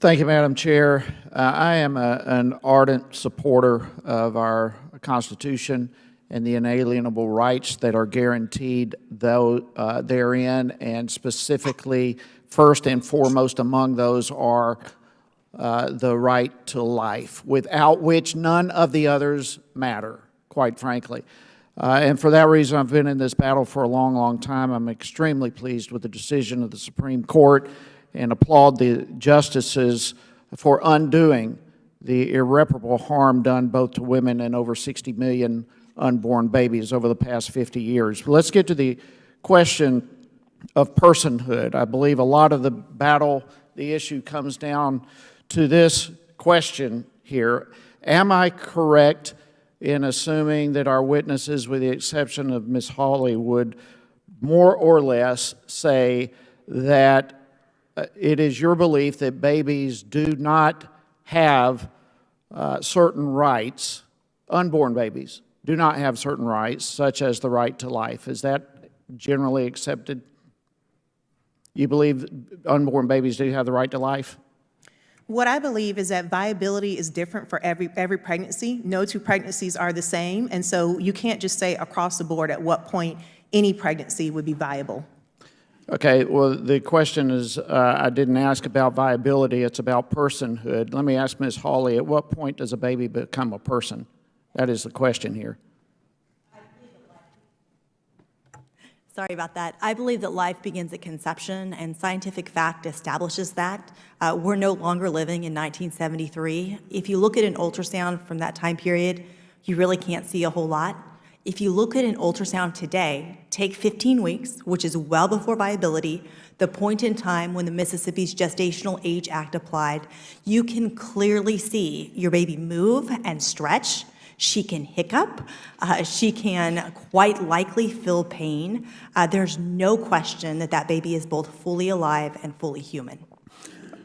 Thank you, Madam Chair. I am an ardent supporter of our Constitution and the inalienable rights that are guaranteed therein, and specifically, first and foremost among those are the right to life, without which none of the others matter, quite frankly. And for that reason, I've been in this battle for a long, long time. I'm extremely pleased with the decision of the Supreme Court and applaud the justices for undoing the irreparable harm done both to women and over 60 million unborn babies over the past 50 years. But let's get to the question of personhood. I believe a lot of the battle, the issue comes down to this question here. Am I correct in assuming that our witnesses, with the exception of Ms. Hawley, would more or less say that it is your belief that babies do not have certain rights, unborn babies do not have certain rights, such as the right to life? Is that generally accepted? You believe unborn babies do have the right to life? What I believe is that viability is different for every pregnancy. No two pregnancies are the same, and so you can't just say across the board at what point any pregnancy would be viable. Okay, well, the question is, I didn't ask about viability, it's about personhood. Let me ask Ms. Hawley, at what point does a baby become a person? That is the question here. Sorry about that. I believe that life begins at conception, and scientific fact establishes that. We're no longer living in 1973. If you look at an ultrasound from that time period, you really can't see a whole lot. If you look at an ultrasound today, take 15 weeks, which is well before viability, the point in time when the Mississippi's Gestational Age Act applied, you can clearly see your baby move and stretch. She can hiccup. She can quite likely feel pain. There's no question that that baby is both fully alive and fully human.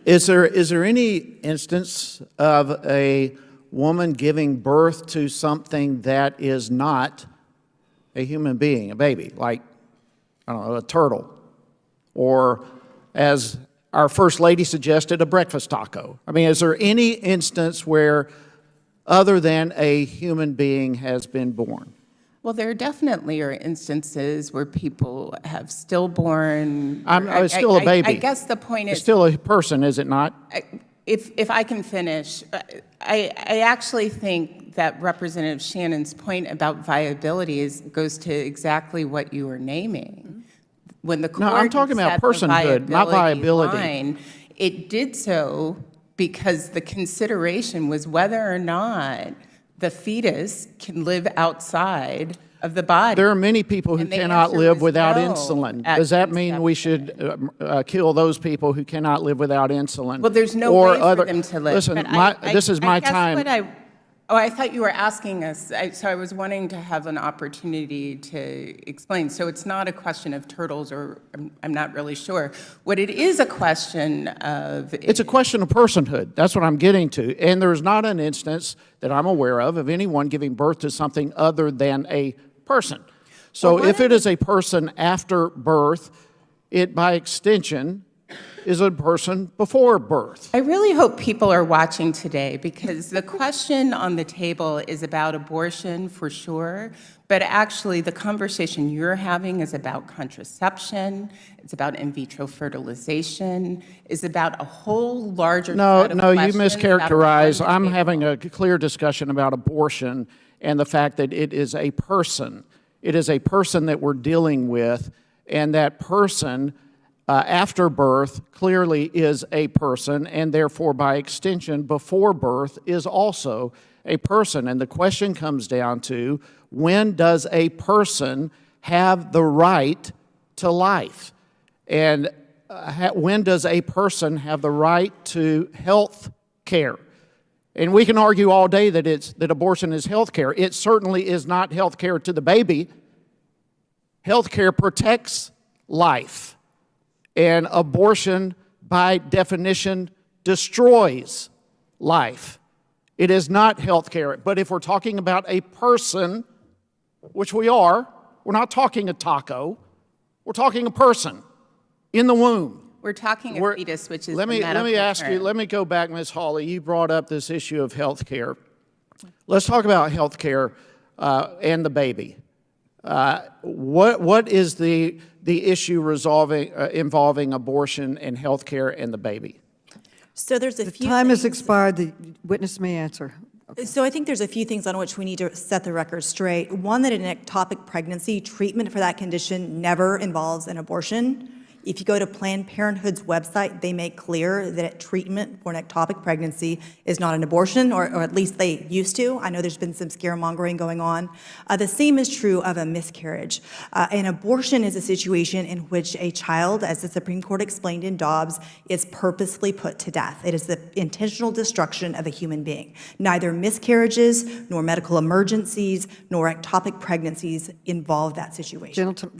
Is there any instance of a woman giving birth to something that is not a human being, a baby, like, I don't know, a turtle, or as our First Lady suggested, a breakfast taco? I mean, is there any instance where other than a human being has been born? Well, there definitely are instances where people have stillborn. It's still a baby. I guess the point is, it's still a person, is it not? If I can finish, I actually think that Representative Shannon's point about viability goes to exactly what you were naming. When the court I'm talking about personhood, not viability. Line, it did so because the consideration was whether or not the fetus can live outside of the body. There are many people who cannot live without insulin. Does that mean we should kill those people who cannot live without insulin? Well, there's no way for them to live. Listen, this is my time. I thought you were asking us, so I was wanting to have an opportunity to explain. So it's not a question of turtles, or I'm not really sure. What it is a question of... It's a question of personhood. That's what I'm getting to. And there's not an instance that I'm aware of anyone giving birth to something other than a person. So well, if it is a person after birth, it by extension is a person before birth. I really hope people are watching today, because the question on the table is about abortion for sure, but actually the conversation you're having is about contraception, it's about in vitro fertilization, is about a whole larger set of questions. You mischaracterize. I'm having a clear discussion about abortion and the fact that it is a person. It is a person that we're dealing with, and that person after birth clearly is a person, and therefore by extension before birth is also a person. And the question comes down to, when does a person have the right to life? And when does a person have the right to health care? And we can argue all day that abortion is health care. It certainly is not health care to the baby. Health care protects life. And abortion, by definition, destroys life. It is not health care. But if we're talking about a person, which we are, we're not talking a taco, we're talking a person in the womb. We're talking a fetus, which is let me the medical ask you, term. let me go back, Ms. Hawley. You brought up this issue of health care. Let's talk about health care and the baby. What is the issue involving abortion and health care and the baby? So there's a The few time has things- expired. The witness may answer. So I think there's a few things on which we need to set the record straight. One, that an ectopic pregnancy, treatment for that condition never involves an abortion. If you go to Planned Parenthood's website, they make clear that treatment for an ectopic pregnancy is not an abortion, or at least they used to. I know there's been some scaremongering going on. The same is true of a miscarriage. An abortion is a situation in which a child, as the Supreme Court explained in Dobbs, is purposefully put to death. It is the intentional destruction of a human being. Neither miscarriages, nor medical emergencies, nor ectopic pregnancies involve that situation.